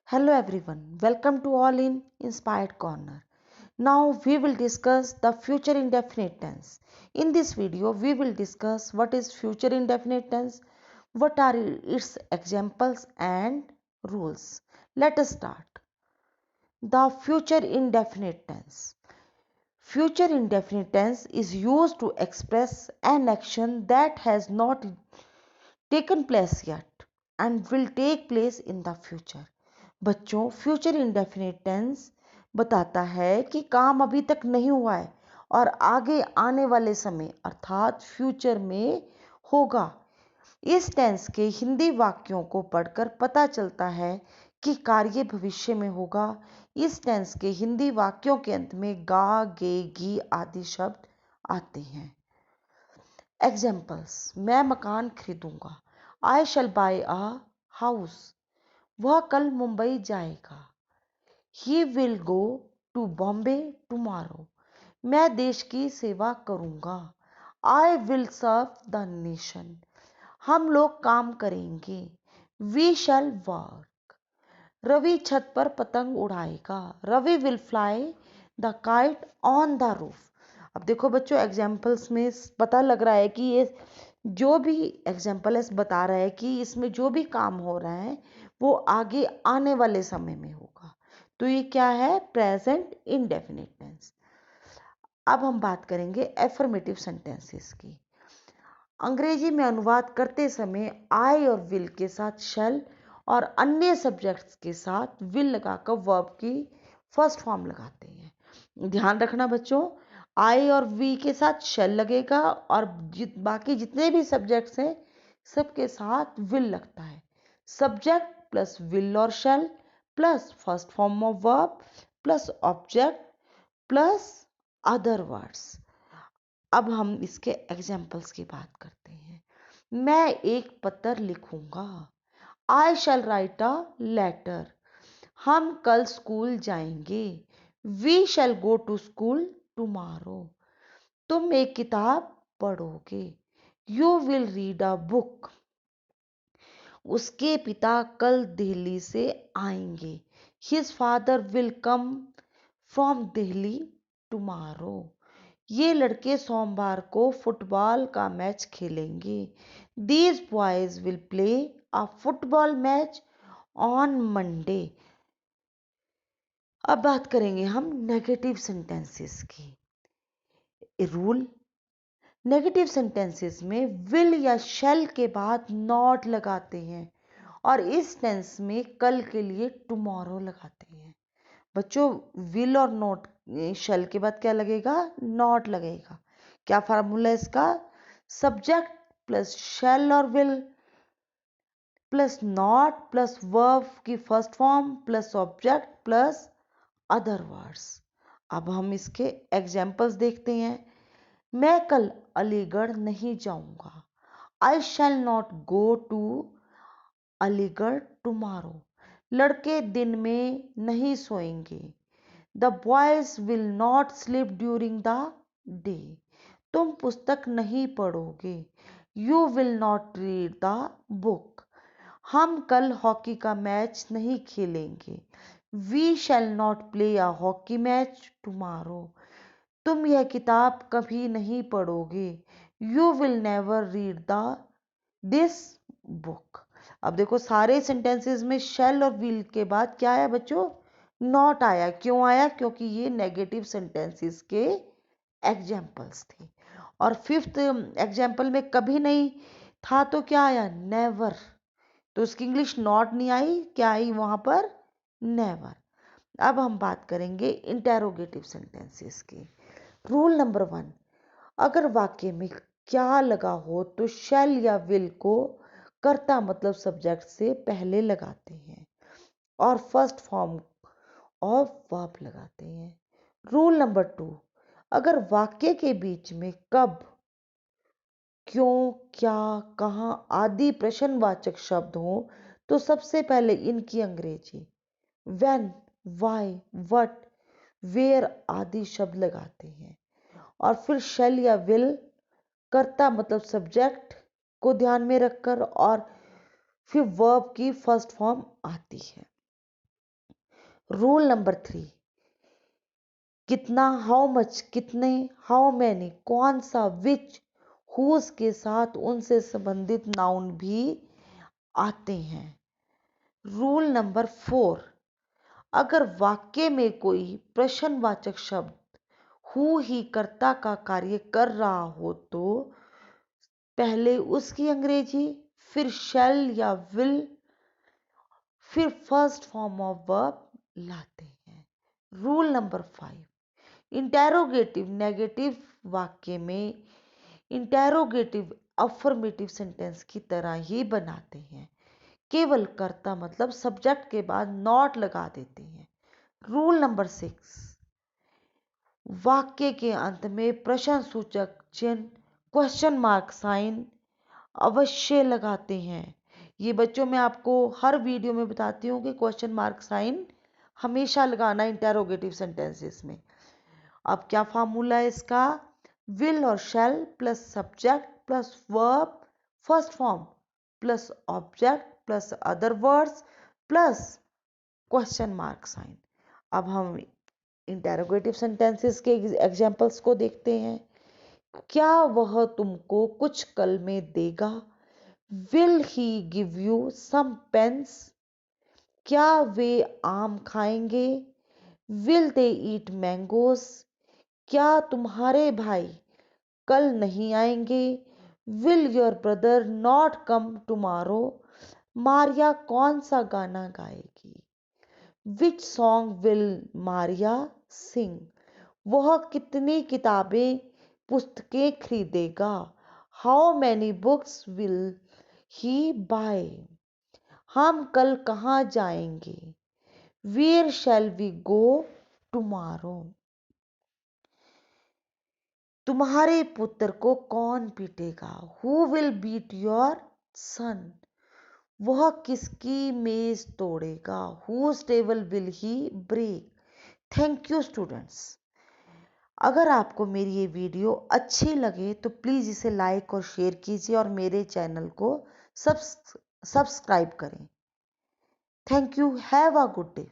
Hello everyone, welcome to all in Inspired Corner. Now we will discuss the future indefinite tense. In this video, we will discuss what is future indefinite tense, what are its examples and rules. Let us start. The future indefinite tense. Future indefinite tense is used to express an action that has not taken place yet and will take place in the future. बच्चों, future indefinite tense बताता है कि काम अभी तक नहीं हुआ है और आगे आने वाले समय अर्थात फ्यूचर में होगा। इस टेंस के हिंदी वाक्यों को पढ़कर पता चलता है कि कार्य भविष्य में होगा। इस टेंस के हिंदी वाक्यों के अंत में गा, गे, गी आदि शब्द आते हैं। एग्जाम्पल्स, मैं मकान खरीदूंगा। आई शैल बाय अ हाउस। वह कल मुंबई जाएगा। He will go to Bombay tomorrow. मैं देश की सेवा करूंगा। I will serve the nation. हम लोग काम करेंगे। We shall work. रवि छत पर पतंग उड़ाएगा। Ravi will fly the kite on the roof. अब देखो बच्चों, एग्जाम्पल्स में पता लग रहा है कि ये जो भी एग्जाम्पल है बता रहा है कि इसमें जो भी काम हो रहा है वो आगे आने वाले समय में होगा। तो ये क्या है? Present indefinite tense. अब हम बात करेंगे एफर्मेटिव सेंटेंसेस की। अंग्रेजी में अनुवाद करते समय आई और विल के साथ शैल और अन्य सब्जेक्ट्स के साथ विल लगाकर वर्ब की फर्स्ट फॉर्म लगाते हैं। ध्यान रखना बच्चों, आई और वी के साथ शैल लगेगा और बाकी जितने भी सब्जेक्ट्स हैं सबके साथ विल लगता है। सब्जेक्ट प्लस विल और shall plus first form of verb plus object plus other words. अब हम इसके एग्जाम्पल्स की बात करते हैं। मैं एक पत्र लिखूंगा। I shall write a letter. हम कल स्कूल जाएंगे। We shall go to school tomorrow. तुम एक किताब पढ़ोगे। You will read a book. उसके पिता कल दिल्ली से आएंगे। His father will come from Delhi tomorrow. ये लड़के सोमवार को फुटबॉल का मैच खेलेंगे। These boys will play a football match on Monday. अब बात करेंगे हम नेगेटिव सेंटेंसेस की। रूल, नेगेटिव सेंटेंसेस में विल या शैल के बाद नॉट लगाते हैं और इस टेंस में कल के लिए टुमारो लगाते हैं। बच्चों, विल और नॉट शैल के बाद क्या लगेगा? नॉट लगेगा। क्या फार्मूला है इसका? सब्जेक्ट प्लस शैल और will plus not plus verb की first form plus object plus other words. अब हम इसके एग्जाम्पल्स देखते हैं। मैं कल अलीगढ़ नहीं जाऊंगा। I shall not go to Aligarh tomorrow. लड़के दिन में नहीं सोएंगे। The boys will not sleep during the day. तुम पुस्तक नहीं पढ़ोगे। You will not read the book. हम कल हॉकी का मैच नहीं खेलेंगे। We shall not play a hockey match tomorrow. तुम यह किताब कभी नहीं पढ़ोगे। You will never read the this book. अब देखो, सारे सेंटेंसेस में शैल और विल के बाद क्या आया बच्चों? नॉट आया। क्यों आया? क्योंकि ये नेगेटिव सेंटेंसेस के एग्जाम्पल्स थे। और फिफ्थ एग्जाम्पल में कभी नहीं था तो क्या आया? नेवर। तो उसकी इंग्लिश नॉट नहीं आई, क्या आई वहां पर? नेवर। अब हम बात करेंगे इंटेरोगेटिव सेंटेंसेस की। रूल नंबर 1, अगर वाक्य में क्या लगा हो तो शैल या विल को कर्ता मतलब सब्जेक्ट से पहले लगाते हैं और फर्स्ट फॉर्म ऑफ वर्ब लगाते हैं। रूल नंबर 2, अगर वाक्य के बीच में कब, क्यों, क्या, कहाँ आदि प्रश्नवाचक शब्द हो तो सबसे पहले इनकी अंग्रेजी व्हेन, व्हाई, व्हाट, वेयर आदि शब्द लगाते हैं और फिर शैल या विल कर्ता मतलब सब्जेक्ट को ध्यान में रखकर और फिर वर्ब की फर्स्ट फॉर्म आती है। रूल नंबर 3, कितना, हाउ मच, कितने, हाउ मैनी, कौन सा, विच, हुज के साथ उनसे संबंधित नाउन भी आते हैं। रूल नंबर 4, अगर वाक्य में कोई प्रश्नवाचक शब्द हु ही कर्ता का कार्य कर रहा हो तो पहले उसकी अंग्रेजी, फिर शैल या विल, फिर फर्स्ट फॉर्म ऑफ वर्ब लाते हैं। रूल नंबर 5, इंटेरोगेटिव नेगेटिव वाक्य में इंटेरोगेटिव अफर्मेटिव सेंटेंस की तरह ही बनाते हैं, केवल कर्ता मतलब सब्जेक्ट के बाद नॉट लगा देते हैं। रूल नंबर 6, वाक्य के अंत में प्रश्न सूचक चिन्ह क्वेश्चन मार्क साइन अवश्य लगाते हैं। ये बच्चों मैं आपको हर वीडियो में बताती हूँ कि क्वेश्चन मार्क साइन हमेशा लगाना इंटेरोगेटिव सेंटेंसेस में। अब क्या फार्मूला है इसका, विल और shall plus subject plus verb first form plus object plus other words plus question mark sign. अब हम इंटेरोगेटिव सेंटेंसेस के एग्जांपल्स को देखते हैं। क्या वह तुमको कुछ कल में देगा, will he give you some pens, क्या वे आम खाएंगे, विल दे ईट मैंगोज, क्या तुम्हारे भाई कल नहीं आएंगे, will your brother not come tomorrow, Maria कौन सा गाना गाएगी, which song will Maria sing, वह कितनी किताबें पुस्तकें खरीदेगा, how many books will he buy, हम कल कहाँ जाएंगे, where shall we go tomorrow, तुम्हारे पुत्र को कौन पीटेगा, who will beat your son, वह किसकी मेज तोड़ेगा, whose table will he break. Thank you students. अगर आपको मेरी ये वीडियो अच्छी लगे तो प्लीज़ इसे लाइक और शेयर कीजिए और मेरे चैनल को सब्सक्राइब करें। Thank you, have a good day.